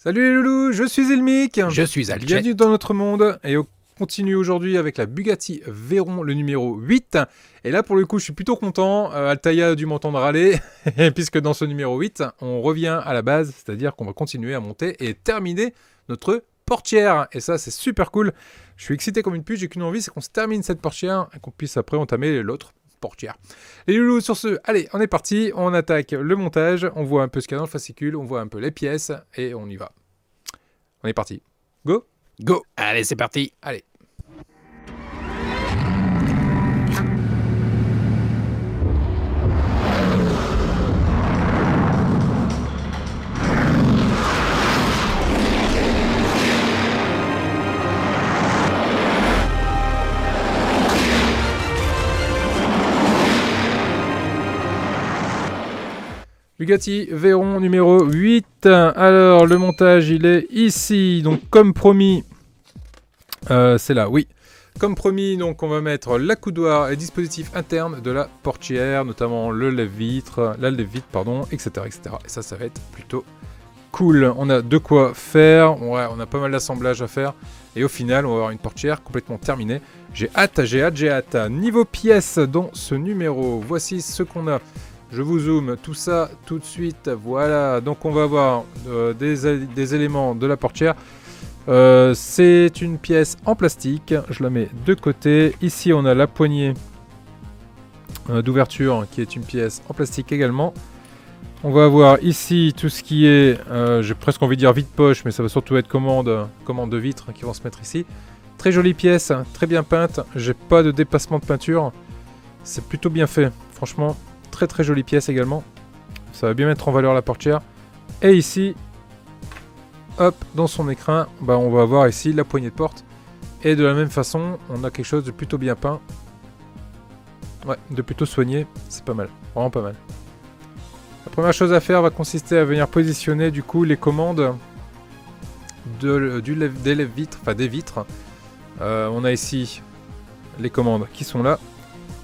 Salut les loulous, je suis Elmic. Je suis Alchet. Bienvenue dans notre monde et on continue aujourd'hui avec la Bugatti Veyron, le numéro 8. Et là pour le coup je suis plutôt content, Altaïa a dû m'entendre râler, puisque dans ce numéro 8 on revient à la base, c'est-à-dire qu'on va continuer à monter et terminer notre portière. Et ça c'est super cool, je suis excité comme une pute, j'ai qu'une envie, c'est qu'on se termine cette portière et qu'on puisse après entamer l'autre portière. Les loulous, sur ce, allez, on est parti, on attaque le montage, on voit un peu ce qu'il y a dans le fascicule, on voit un peu les pièces et on y va. On est parti. Go. Go. Allez, c'est parti. Allez. Bugatti Veyron numéro 8. Alors, le montage, il est ici. Donc, comme promis, c'est là, oui. Comme promis, donc, on va mettre l'accoudoir et dispositif interne de la portière, notamment le lève-vitre, la lève-vitre, pardon, etc., etc. Et ça va être plutôt cool. On a de quoi faire. Ouais, on a pas mal d'assemblage à faire. Et au final, on va avoir une portière complètement terminée. J'ai hâte. Niveau pièces dans ce numéro, voici ce qu'on a. Je vous zoome tout ça tout de suite. Voilà, donc on va avoir des éléments de la portière. C'est une pièce en plastique. Je la mets de côté. Ici, on a la poignée d'ouverture qui est une pièce en plastique également. On va avoir ici tout ce qui est, j'ai presque envie de dire vide-poche, mais ça va surtout être commande de vitres qui vont se mettre ici. Très jolie pièce, très bien peinte. J'ai pas de dépassement de peinture. C'est plutôt bien fait, franchement. Très jolie pièce également. Ça va bien mettre en valeur la portière. Et ici, hop, dans son écrin, on va avoir ici la poignée de porte. Et de la même façon, on a quelque chose de plutôt bien peint. Ouais, de plutôt soigné. C'est pas mal, vraiment pas mal. La première chose à faire va consister à venir positionner du coup les commandes des lève-vitres, enfin des vitres. On a ici les commandes qui sont là.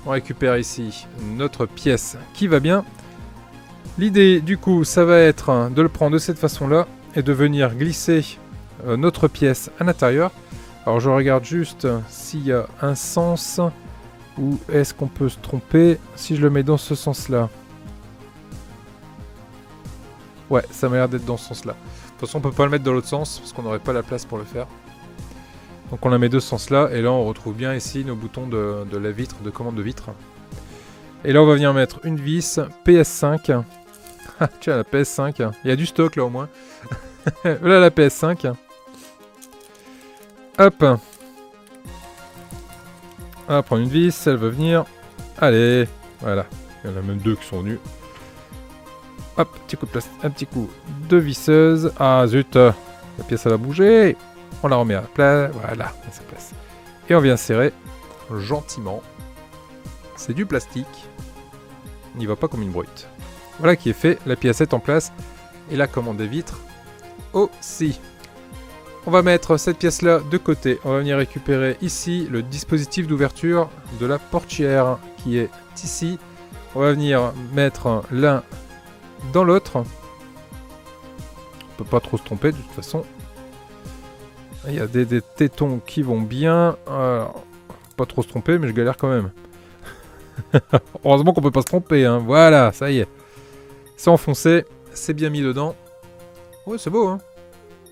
On récupère ici notre pièce qui va bien. L'idée du coup ça va être de le prendre de cette façon là et de venir glisser notre pièce à l'intérieur. Alors je regarde juste s'il y a un sens ou est-ce qu'on peut se tromper si je le mets dans ce sens là. Ouais, ça m'a l'air d'être dans ce sens là. De toute façon on peut pas le mettre dans l'autre sens parce qu'on n'aurait pas la place pour le faire. Donc on la met de ce sens là et là on retrouve bien ici nos boutons de la vitre, de commande de vitre. Et là on va venir mettre une vis PS5. Ah tiens la PS5, il y a du stock là au moins. Voilà la PS5. Hop. On va prendre une vis, elle va venir. Allez, voilà. Il y en a même deux qui sont venus. Hop, petit coup de place, un petit coup de visseuse. Ah zut, la pièce elle a bougé. On la remet à la place, voilà, à sa place. Et on vient serrer gentiment. C'est du plastique. On n'y va pas comme une brute. Voilà qui est fait, la pièce est en place. Et la commande des vitres aussi. On va mettre cette pièce-là de côté. On va venir récupérer ici le dispositif d'ouverture de la portière qui est ici. On va venir mettre l'un dans l'autre. On peut pas trop se tromper de toute façon. Il y a des tétons qui vont bien. Alors, pas trop se tromper, mais je galère quand même. Heureusement qu'on peut pas se tromper. Hein. Voilà, ça y est. C'est enfoncé. C'est bien mis dedans. Ouais, c'est beau. Hein.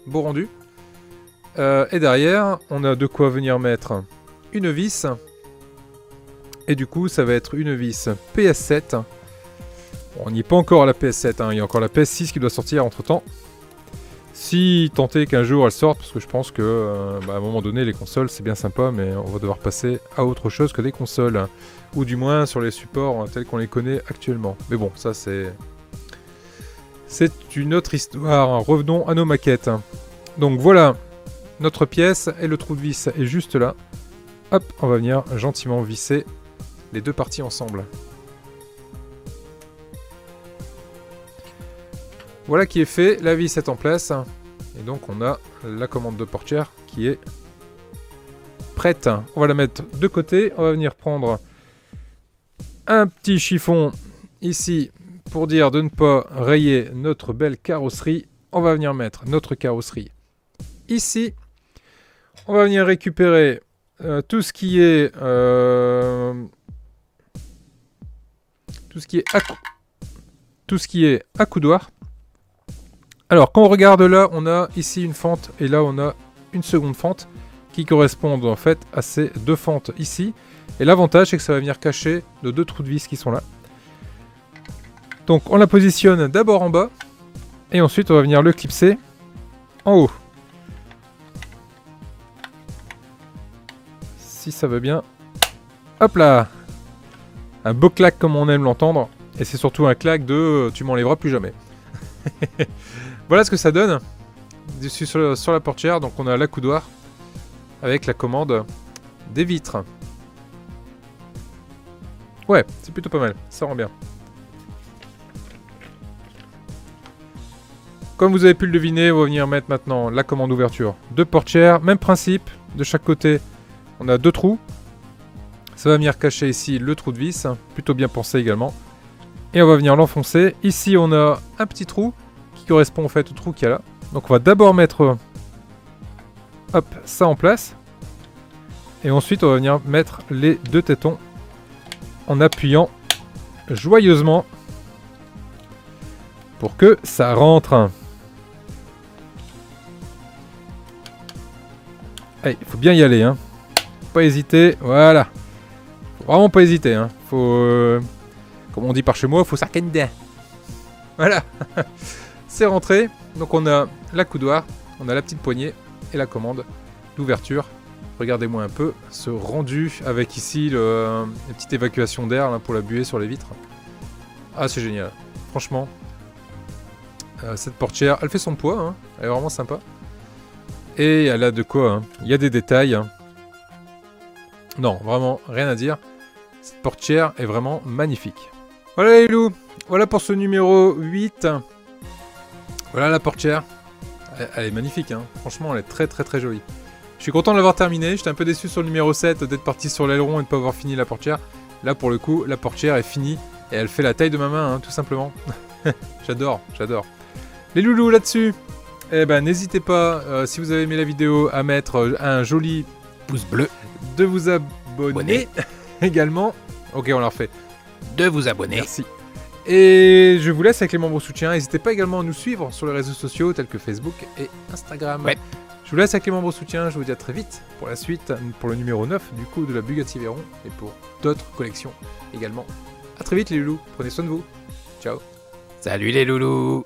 Beau rendu. Et derrière, on a de quoi venir mettre une vis. Et du coup, ça va être une vis PS7. Bon, on n'y est pas encore à la PS7. Hein. Il y a encore la PS6 qui doit sortir entre temps. Si tenter qu'un jour elle sorte, parce que je pense que à un moment donné les consoles c'est bien sympa, mais on va devoir passer à autre chose que des consoles, ou du moins sur les supports tels qu'on les connaît actuellement. Mais bon, ça c'est une autre histoire. Revenons à nos maquettes. Donc voilà, notre pièce et le trou de vis est juste là. Hop, on va venir gentiment visser les deux parties ensemble. Voilà qui est fait, la vis est en place. Et donc on a la commande de portière qui est prête. On va la mettre de côté. On va venir prendre un petit chiffon ici pour dire de ne pas rayer notre belle carrosserie. on va venir mettre notre carrosserie ici. On va venir récupérer tout ce qui est accoudoir. Alors quand on regarde là, on a ici une fente et là on a une seconde fente qui correspondent en fait à ces deux fentes ici. Et l'avantage c'est que ça va venir cacher nos deux trous de vis qui sont là. Donc on la positionne d'abord en bas et ensuite on va venir le clipser en haut. Si ça va bien. Hop là. Un beau claque comme on aime l'entendre. Et c'est surtout un claque de tu m'enlèveras plus jamais. Voilà ce que ça donne. Dessus sur la portière, donc on a l'accoudoir avec la commande des vitres. Ouais, c'est plutôt pas mal. Ça rend bien. Comme vous avez pu le deviner, on va venir mettre maintenant la commande ouverture de portière. Même principe, de chaque côté, on a deux trous. Ça va venir cacher ici le trou de vis, plutôt bien pensé également. Et on va venir l'enfoncer. Ici, on a un petit trou qui correspond en fait au trou qu'il y a là. Donc on va d'abord mettre hop, ça en place. Et ensuite, on va venir mettre les deux tétons en appuyant joyeusement pour que ça rentre. Allez, il faut bien y aller, hein. Pas hésiter, voilà. Faut vraiment pas hésiter, hein. Faut, comme on dit par chez moi, faut s'arcander. Voilà. C'est rentré. Donc on a l'accoudoir, on a la petite poignée et la commande d'ouverture. Regardez-moi un peu ce rendu avec ici la petite évacuation d'air pour la buée sur les vitres. Ah, c'est génial. Franchement, cette portière, elle fait son poids, hein. Elle est vraiment sympa. Et elle a de quoi, hein. Il y a des détails. Hein. Non, vraiment, rien à dire. Cette portière est vraiment magnifique. Voilà les loups, voilà pour ce numéro 8. Voilà la portière. Elle est magnifique, hein. Franchement, elle est très très très jolie. Je suis content de l'avoir terminé. J'étais un peu déçu sur le numéro 7 d'être parti sur l'aileron et de ne pas avoir fini la portière. Là, pour le coup, la portière est finie et elle fait la taille de ma main, hein, tout simplement. J'adore, j'adore. Les loulous là-dessus, eh ben, n'hésitez pas, si vous avez aimé la vidéo, à mettre un joli Pouce bleu. De vous abonner également. Ok, on la refait. De vous abonner. Merci. Et je vous laisse avec les membres soutiens. N'hésitez pas également à nous suivre sur les réseaux sociaux tels que Facebook et Instagram. Ouais. Je vous laisse avec les membres soutiens. Je vous dis à très vite pour la suite, pour le numéro 9 du coup de la Bugatti Veyron et pour d'autres collections également. A très vite les loulous. Prenez soin de vous. Ciao. Salut les loulous.